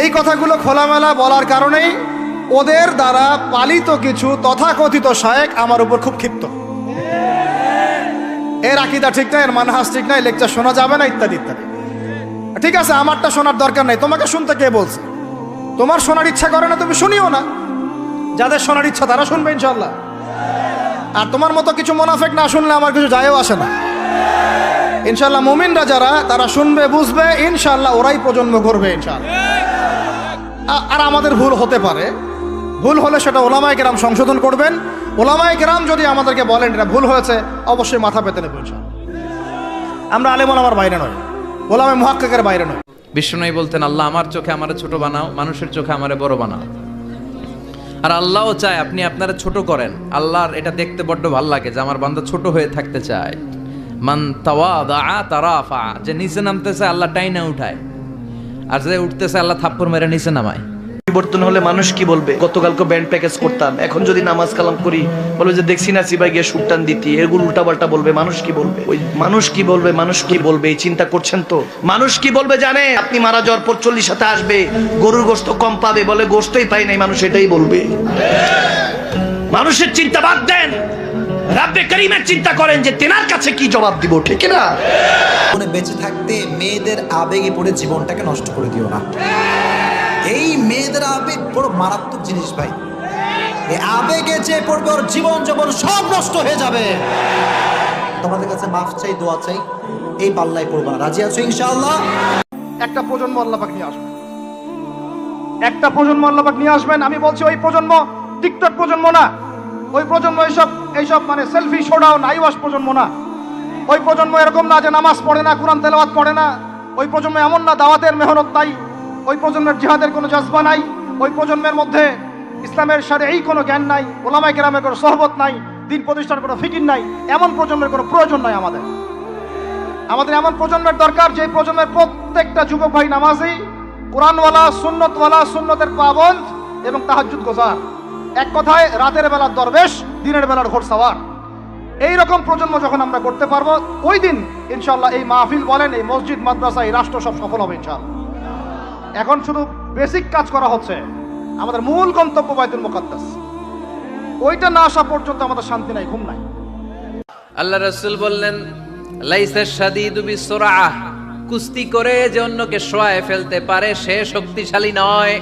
এই কথাগুলো খোলামেলা বলার কারণেই ওদের দ্বারা পালিত কিছু তথাকথিত শায়েখ আমার উপর খুব ক্ষিপ্ত। এর আকীদা ঠিক নাই, এর মানহাজ ঠিক নাই, লেকচার শোনা যাবে না, ইত্যাদি ইত্যাদি। ঠিক আছে, আমারটা শোনার দরকার নেই, তোমাকে শুনতে কে বলছে? তোমার শোনার ইচ্ছা করে না, তুমি শুনিও না। যাদের শোনার ইচ্ছা তারা শুনবে ইনশাল্লাহ। আর তোমার মতো কিছু মুনাফিক না শুনলে আমার কিছু যায়ও আসে না। ইনশাল্লাহ মুমিনরা যারা, তারা শুনবে, বুঝবে, ইনশাল্লাহ ওরাই প্রজন্ম করবে ইনশাল্লাহ। আর আমাদের ভুল হতে পারে, ভুল হলে সেটা ওলামায়ে কেরাম সংশোধন করবেন। ওলামায়ে কেরাম যদি আমাদেরকে বলেন এটা ভুল হয়েছে, অবশ্যই মাথা পেতে নেব ইনশাল্লাহ। আমরা আলেম ওলামার বাইরে নয়, ওলামায়ে মুহাক্কিকের বাইরে নয়। বিষ্ণু বলতেন, আল্লাহ আমার চোখে আমারে ছোট বানাও, মানুষের চোখে আমারে বড় বানাও। আর আল্লাহও চায় আপনি আপনারা ছোট করেন। আল্লাহর এটা দেখতে বড্ড ভালো লাগে যে আমার বান্দা ছোট হয়ে থাকতে চায়। মান তাওয়াদা তারাফা, যে নিচে নামতেছে আল্লাহ টাইনা উঠায়, আর যে উঠতেছে আল্লাহ থাপ্পড় মেরে নিচে নামায়। পরিবর্তন হলে মানুষ কি বলবে? গতকালকে ব্যান্ড প্যাকেজ করতাম, এখন যদি নামাজ কালাম করি বলবে যে দেখছি না সিবাই গিয়ে সুটটান দিতি, এগুলো উল্টাপাল্টা বলবে। মানুষ কি বলবে? ওই মানুষ কি বলবে, মানুষ কি বলবে এই চিন্তা করছেন তো? মানুষ কি বলবে জানে? আপনি মারা যাওয়ার পর 40 সাথে আসবে, গরুর গোশত কম পাবে, বলে গোশতই পাই নাই, মানুষ এটাই বলবে। মানুষের চিন্তা বাদ দেন, রাব্বে করিমের চিন্তা করেন যে তেনার কাছে কি জবাব দিব, ঠিক না? বেঁচে থাকতে মেয়েদের আবেগে পড়ে জীবনটাকে নষ্ট করে দিও না। এই মেয়েদের আবেগ বড় মারাত্মক জিনিস ভাই। এই আবেগে যে পড়বে ওর জীবন জীবন সব নষ্ট হয়ে যাবে। তোমাদের কাছে মাফ চাই, দোয়া চাই, এই পাল্লায় পড়বা। রাজি আছো ইনশাআল্লাহ? একটা প্রজন্ম আল্লাহ পাক নিয়ে আসবেন, একটা প্রজন্ম আল্লাহ পাক নিয়ে আসবেন। আমি বলছি ওই প্রজন্ম টিকটক প্রজন্ম না, ওই প্রজন্ম এইসব মানে সেলফি শোডাও নাইওয়াস প্রজন্ম না। ওই প্রজন্ম এরকম না যে নামাজ পড়ে না, কোরআন তেলাওয়াত করে না। ওই প্রজন্ম এমন না দাওয়াতের মেহনত নাই, ওই প্রজন্মের জিহাদের কোনো জজবা নাই, ওই প্রজন্মের মধ্যে ইসলামের শারঈ কোনো জ্ঞান নাই, ওলামায়ে কেরামের কোনো সোহবত নাই, দিন প্রতিষ্ঠার কোনো ফিকির নাই। এমন প্রজন্মের কোনো প্রয়োজন নাই আমাদের। আমাদের এমন প্রজন্মের দরকার যে প্রজন্মের প্রত্যেকটা যুবক ভাই নামাজি, কোরআনওয়ালা, সুন্নতওয়ালা, সুন্নতের পাবন্দ এবং তাহাজ্জুদ গোজার। এক কথায় রাতের বেলার দরবেশ, দিনের বেলার ঘোড়সাওয়ার। এইরকম প্রজন্ম যখন আমরা করতে পারবো, ওই দিন ইনশাআল্লাহ এই মাহফিল বলেন, এই মসজিদ, মাদ্রাসা, এই রাষ্ট্র সব সফল হবে ইনশাআল্লাহ। এখন শুধু বেসিক কাজ করা হচ্ছে, আমাদের মূল গন্তব্য বাইতুল মুকাদ্দাস। ওইটা না আসা পর্যন্ত আমাদের শান্তি নাই, ঘুম নাই। আল্লাহ রাসূল বললেন, লাইসা শাদীদু বিসুরআহ, কুস্তি করে যে অন্যকে শোয়ায় ফেলতে পারে সে শক্তিশালী নয়।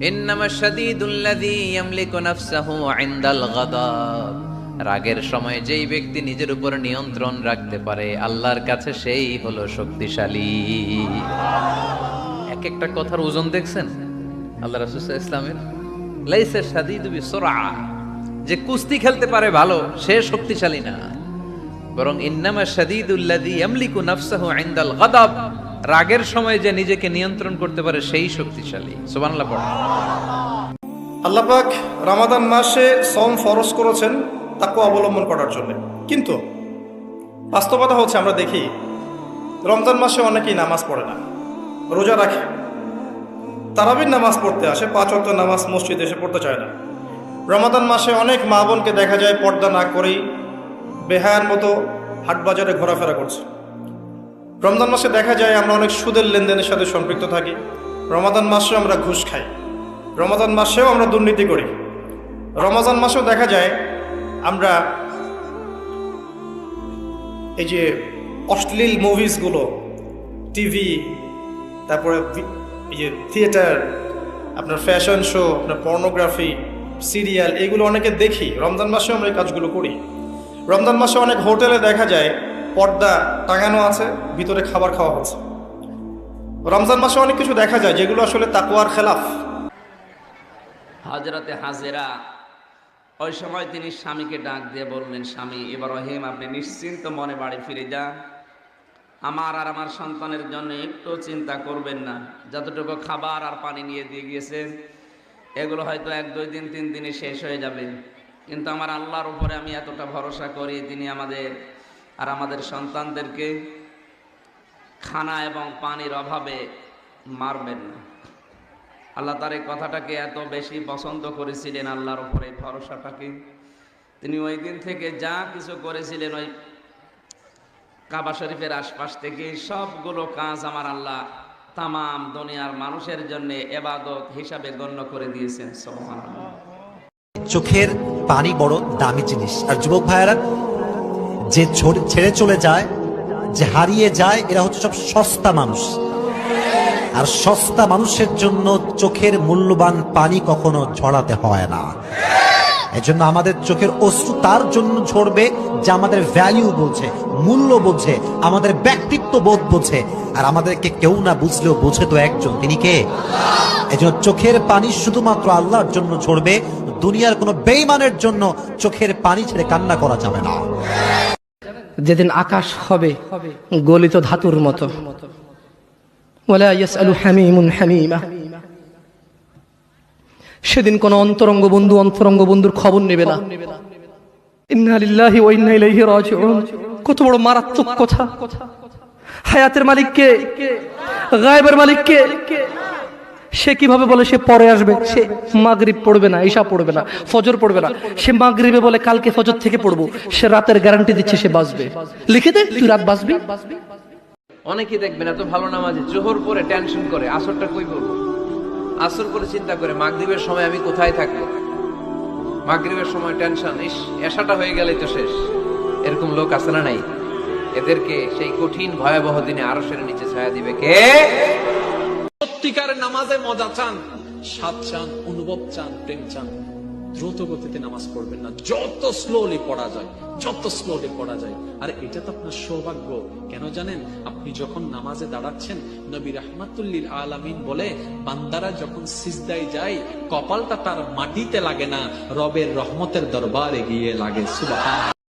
ইন্নামা শাদীদুল্লাযী ইয়ামলিকু নাফসাহু ইনদাল গাদাব, রাগের সময় যেই ব্যক্তি নিজের উপর নিয়ন্ত্রণ রাখতে পারে আল্লাহর কাছে সেই হলো শক্তিশালী। এক একটা কথার ওজন দেখছেন আল্লাহ রাসূল সাল্লাল্লাহু আলাইহি ওয়াসাল্লামের? লাইসা শাদীদু বিসুরআহ, যে কুস্তি খেলতে পারে ভালো সে শক্তিশালী না, বরং ইন্নামা শাদীদুল্লাযী ইয়ামলিকু নাফসাহু ইনদাল গাদাব, রাগের সময় যে নিজেকে নিয়ন্ত্রণ করতে পারে সেই শক্তিশালী। সুবহানাল্লাহ পড়ো। আল্লাহ পাক রমাদান মাসে সওম ফরজ করেছেন তাকওয়া অবলম্বন করার জন্য, কিন্তু বাস্তবতা হচ্ছে আমরা দেখি রমজান মাসে অনেকেই নামাজ পড়ে না, রোজা রাখে, তারাবির নামাজ পড়তে আসে, 5 ওয়াক্ত নামাজ মসজিদে এসে পড়তে চায় না। রমাদান মাসে অনেক মা বোনকে দেখা যায় পর্দা না করেই বেহায়ার মতো হাট বাজারে ঘোরাফেরা করছে। রমজান মাসে দেখা যায় আমরা অনেক সুদের লেনদেনের সাথে সম্পৃক্ত থাকি। রমাদান মাসেও আমরা ঘুষ খাই, রমাদান মাসেও আমরা দুর্নীতি করি। রমজান মাসেও দেখা যায় আমরা এই যে অশ্লীল মুভিসগুলো, টিভি, তারপরে এই যে থিয়েটার, আপনার ফ্যাশন শো, আপনার পর্নোগ্রাফি, সিরিয়াল, এগুলো অনেকে দেখি। রমজান মাসেও আমরা এই কাজগুলো করি। রমজান মাসে অনেক হোটেলে দেখা যায় পর্দা টাঙানো আছে, ভিতরে খাবার খাওয়া হচ্ছে। রমজান মাসে অনেক কিছু দেখা যায় যেগুলো আসলে তাকওয়ার খেলাফ। হযরতে হাজেরা ওই সময় তিনি স্বামীকে ডাক দিয়ে বললেন, স্বামী ইব্রাহিম, আপনি নিশ্চিন্ত মনে বাড়ি ফিরে যান, আমার আর আমার সন্তানের জন্য একটু চিন্তা করবেন না। যতটুকু খাবার আর পানি নিয়ে দিয়ে গিয়েছেন এগুলো হয়তো 1-2 দিন 3 দিনে শেষ হয়ে যাবে, কিন্তু আমার আল্লাহর উপরে আমি এতটা ভরসা করি, তিনি আমাদের আর আমাদের সন্তানদেরকে খানা এবং পানির অভাবে মারবেন না। আল্লাহ তার এই কথাটাকে এত বেশি পছন্দ করেছিলেন, আল্লাহর উপরে ভরসাটাকে। তিনি ওই দিন থেকে যা কিছু করেছিলেন ওই কাবা শরীফের আশপাশ থেকে সবগুলো কাজ আমার আল্লাহ তামাম দুনিয়ার মানুষের জন্য ইবাদত হিসাবে গণ্য করে দিয়েছেন। সুবহানাল্লাহ। চোখের পানি বড় দামি জিনিস। আর যুবক ভাইয়েরা, যে ছেড়ে চলে যায়, যে হারিয়ে যায়, এরা হচ্ছে সব সস্তা মানুষ। আর সস্তা মানুষের জন্য চোখের মূল্যবান পানি কখনো ঝরাতে হয় না। এজন্য আমাদের চোখের অশ্রু তার জন্য ঝরবে যে আমাদের ভ্যালু বোঝে, মূল্য বোঝে, আমাদের ব্যক্তিত্ব বোধ বোঝে। আর আমাদেরকে কেউ না বুঝলেও বোঝে তো একজন, তিনি কে? এজন্য চোখের পানি শুধুমাত্র আল্লাহর জন্য ঝরবে। দুনিয়ার কোনো বেঈমানের জন্য চোখের পানি ছেড়ে কান্না করা যাবে না। যেদিন আকাশ হবে গলিত ধাতুর মতো, ওয়ালা ইয়াসআলু হামিমুন হামিমা, সেদিন কোন অন্তরঙ্গ বন্ধুর খবর নেবে না। ইন্না লিল্লাহি ওয়া ইন্না ইলাইহি রাজিউন। কত বড় মারাত্মক কথা! হায়াতের মালিক কে? গায়েবের মালিক কে? সে কিভাবে বলে সে পরে আসবে? সে মাগরিব পড়বে না, ইশা পড়বে না, ফজর পড়বে না। সে মাগরিবে বলে কালকে ফজর থেকে পড়বো। সে রাতের গ্যারান্টি দিচ্ছে সে বাঁচবে। লিখে দে, তুই রাত বাঁচবি। অনেকেই দেখবেন এত ভালো নামাজে জোহর পরে টেনশন করে আসরটা কই পড়বো, আসর করে চিন্তা করে মাগরিবের সময় আমি কোথায় থাকবো, মাগরিবের সময় টেনশন, ইস এশাটা হয়ে গেলেই তো শেষ। এরকম লোক আছে না নাই? এদেরকে সেই কঠিন ভয়াবহ দিনে আরশের নিচে ছায়া দিবে কে? সত্যিকারের নামাজে মজা চান, স্বাদ চান, অনুভব চান, প্রেম চান, দ্রুত গতিতে নামাজ পড়বেন না। যত স্লোলি পড়া যায়, যত স্লোলি পড়া যায়। আর এটা তো আপনার সৌভাগ্য। কেন জানেন? আপনি যখন নামাজে দাঁড়াচ্ছেন, নবী রাহমাতুল্লিল আলামিন বলে, বান্দারা যখন সিজদায় যায় কপালটা তার মাটিতে লাগে না, রবের রহমতের দরবারে গিয়ে লাগে। সুবহান।